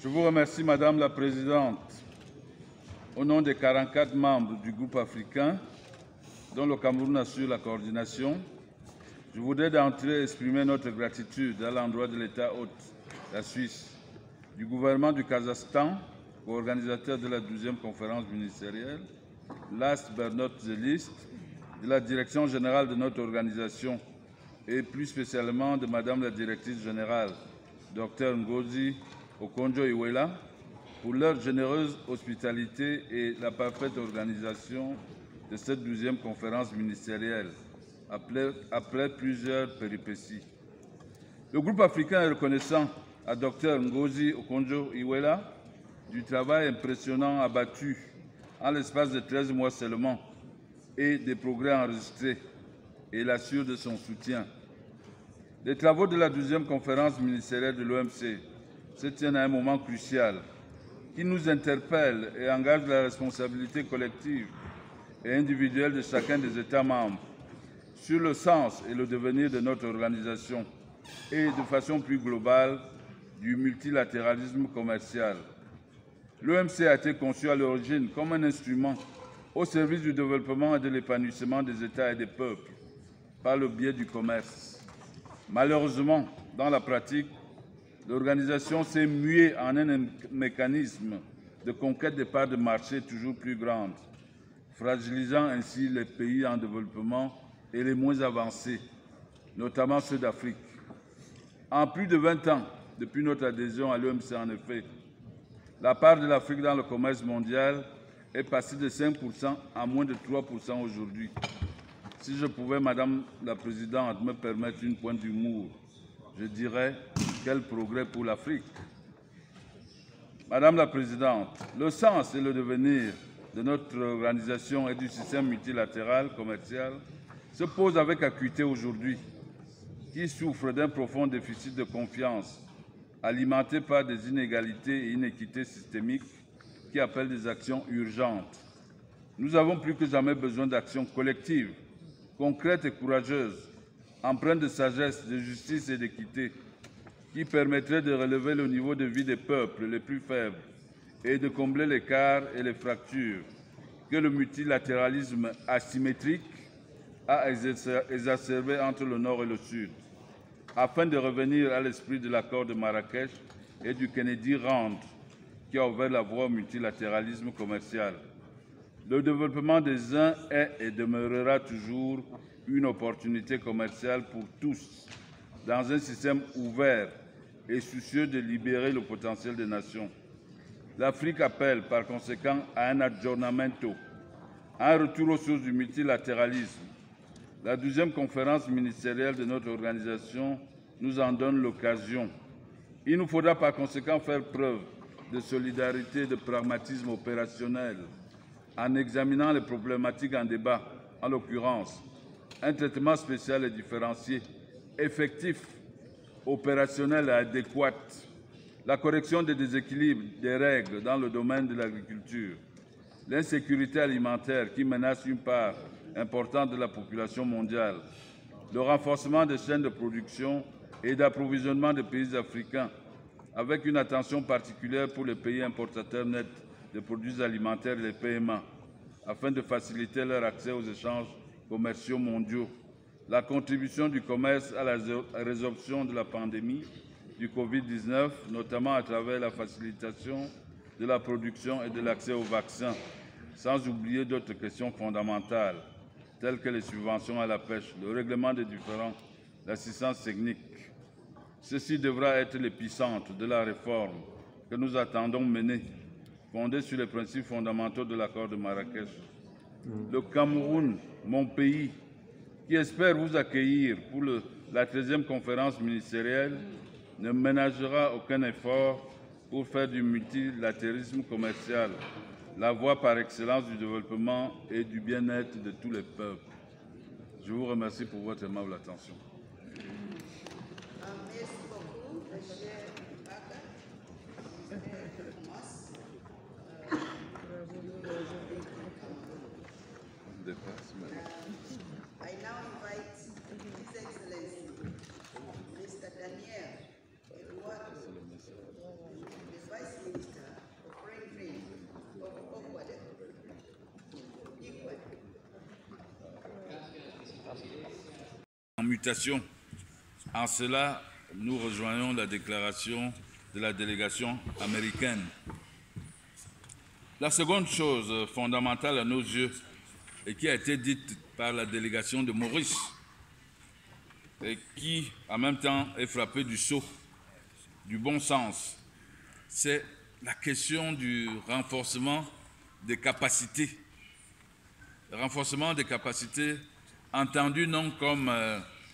Je vous remercie, Madame la Présidente. Au nom des 44 membres du groupe africain, dont le Cameroun assure la coordination, je voudrais d'entrée exprimer notre gratitude à l'endroit de l'État hôte, la Suisse, du gouvernement du Kazakhstan, co-organisateur de la 12e conférence ministérielle, last but not the least, de la direction générale de notre organisation et plus spécialement de Madame la directrice générale, Dr Ngozi Okonjo-Iweala, pour leur généreuse hospitalité et la parfaite organisation de cette 12e conférence ministérielle, après plusieurs péripéties. Le groupe africain est reconnaissant à Dr Ngozi Okonjo-Iweala du travail impressionnant abattu en l'espace de 13 mois seulement et des progrès enregistrés, et l'assure de son soutien. Les travaux de la 12e conférence ministérielle de l'OMC se tiennent à un moment crucial qui nous interpelle et engage la responsabilité collective et individuelle de chacun des États membres sur le sens et le devenir de notre organisation et, de façon plus globale, du multilatéralisme commercial. L'OMC a été conçu à l'origine comme un instrument au service du développement et de l'épanouissement des États et des peuples par le biais du commerce. Malheureusement, dans la pratique, l'organisation s'est muée en un mécanisme de conquête des parts de marché toujours plus grandes, fragilisant ainsi les pays en développement et les moins avancés, notamment ceux d'Afrique. En plus de 20 ans, depuis notre adhésion à l'OMC, en effet, la part de l'Afrique dans le commerce mondial est passée de 5% à moins de 3% aujourd'hui. Si je pouvais, Madame la Présidente, me permettre une pointe d'humour, je dirais quel progrès pour l'Afrique. Madame la Présidente, le sens et le devenir de notre organisation et du système multilatéral commercial se posent avec acuité aujourd'hui, qui souffre d'un profond déficit de confiance, alimenté par des inégalités et inéquités systémiques qui appellent des actions urgentes. Nous avons plus que jamais besoin d'actions collectives, concrètes et courageuses, empreintes de sagesse, de justice et d'équité, qui permettraient de relever le niveau de vie des peuples les plus faibles et de combler l'écart et les fractures que le multilatéralisme asymétrique a exacerbé entre le Nord et le Sud, afin de revenir à l'esprit de l'accord de Marrakech et du Kennedy Round, qui a ouvert la voie au multilatéralisme commercial. Le développement des uns est et demeurera toujours une opportunité commerciale pour tous, dans un système ouvert et soucieux de libérer le potentiel des nations. L'Afrique appelle par conséquent à un aggiornamento, à un retour aux sources du multilatéralisme. La 12e conférence ministérielle de notre organisation nous en donne l'occasion. Il nous faudra par conséquent faire preuve de solidarité et de pragmatisme opérationnel en examinant les problématiques en débat, en l'occurrence un traitement spécial et différencié, effectif, opérationnel et adéquat, la correction des déséquilibres des règles dans le domaine de l'agriculture, l'insécurité alimentaire qui menace une part importante de la population mondiale, le renforcement des chaînes de production et d'approvisionnement des pays africains, avec une attention particulière pour les pays importateurs nets de produits alimentaires et les PMA, afin de faciliter leur accès aux échanges commerciaux mondiaux, la contribution du commerce à la résorption de la pandémie du Covid-19, notamment à travers la facilitation de la production et de l'accès aux vaccins, sans oublier d'autres questions fondamentales, telles que les subventions à la pêche, le règlement des différends, l'assistance technique. Ceci devra être l'épicentre de la réforme que nous attendons mener, fondée sur les principes fondamentaux de l'accord de Marrakech. Le Cameroun, mon pays, qui espère vous accueillir pour la 13e conférence ministérielle, ne ménagera aucun effort pour faire du multilatéralisme commercial la voie par excellence du développement et du bien-être de tous les peuples. Je vous remercie pour votre aimable attention. Merci beaucoup, cher Mbaka. I now invite His Excellency, Mr. Daniel Eduardo, the Vice en mutation. En cela, nous rejoignons la déclaration de la délégation américaine. La seconde chose fondamentale à nos yeux, et qui a été dite par la délégation de Maurice, et qui en même temps est frappée du sceau du bon sens, c'est la question du renforcement des capacités. Le renforcement des capacités entendu non comme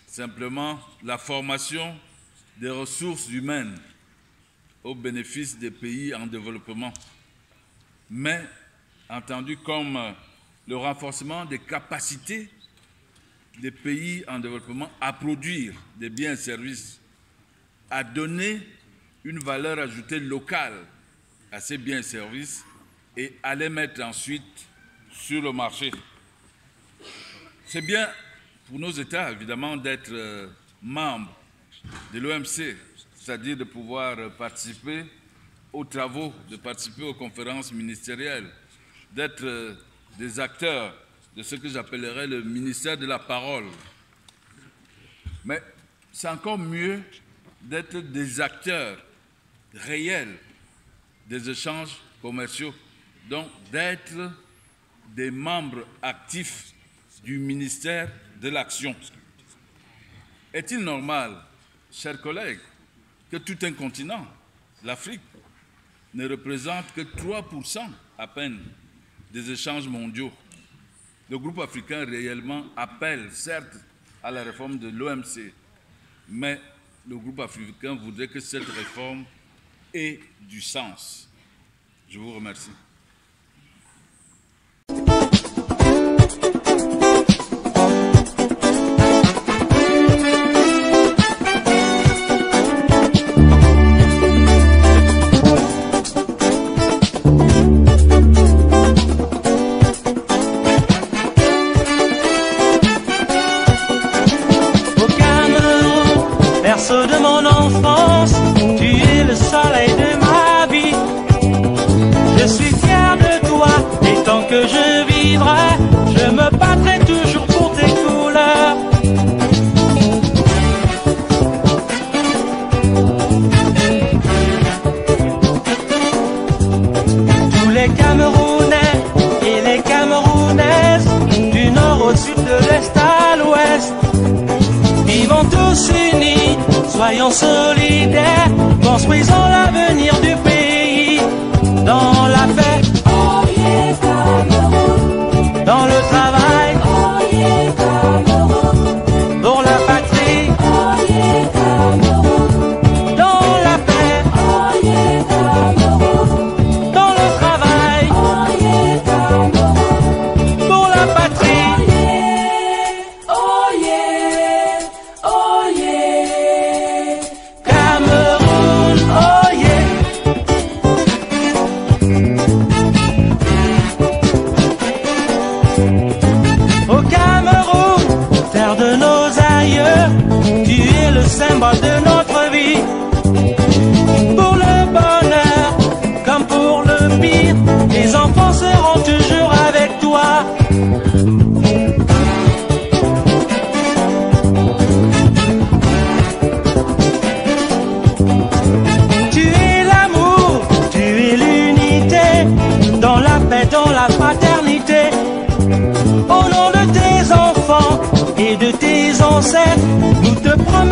simplement la formation des ressources humaines au bénéfice des pays en développement, mais entendu comme le renforcement des capacités des pays en développement à produire des biens et services, à donner une valeur ajoutée locale à ces biens et services et à les mettre ensuite sur le marché. C'est bien pour nos États, évidemment, d'être membres de l'OMC, c'est-à-dire de pouvoir participer aux travaux, de participer aux conférences ministérielles, d'être des acteurs de ce que j'appellerais le ministère de la parole. Mais c'est encore mieux d'être des acteurs réels des échanges commerciaux, donc d'être des membres actifs du ministère de l'Action. Est-il normal, chers collègues, que tout un continent, l'Afrique, ne représente que 3% à peine des échanges mondiaux? Le groupe africain réellement appelle, certes, à la réforme de l'OMC, mais le groupe africain voudrait que cette réforme ait du sens. Je vous remercie. De mon enfance, tu es le soleil de ma vie. Je suis fier de toi et tant que je vivrai, je me battrai toujours pour tes couleurs. Tous les Camerounais et les Camerounaises, du nord au sud, de l'est à l'ouest, vivons tous unis. Soyons solidaires, construisons l'avenir du pays, dans la paix, oh yeah, Cameroun, dans le travail, oh yeah, Cameroun, pour la patrie, oh yeah, Cameroun, dans la paix, oh yeah, Cameroun, dans le travail, oh yeah, Cameroun, pour la patrie. Symbole de notre vie, pour le bonheur comme pour le pire, les enfants seront toujours avec toi. Tu es l'amour, tu es l'unité, dans la paix, dans la fraternité. Au nom de tes enfants et de tes ancêtres, nous te promettons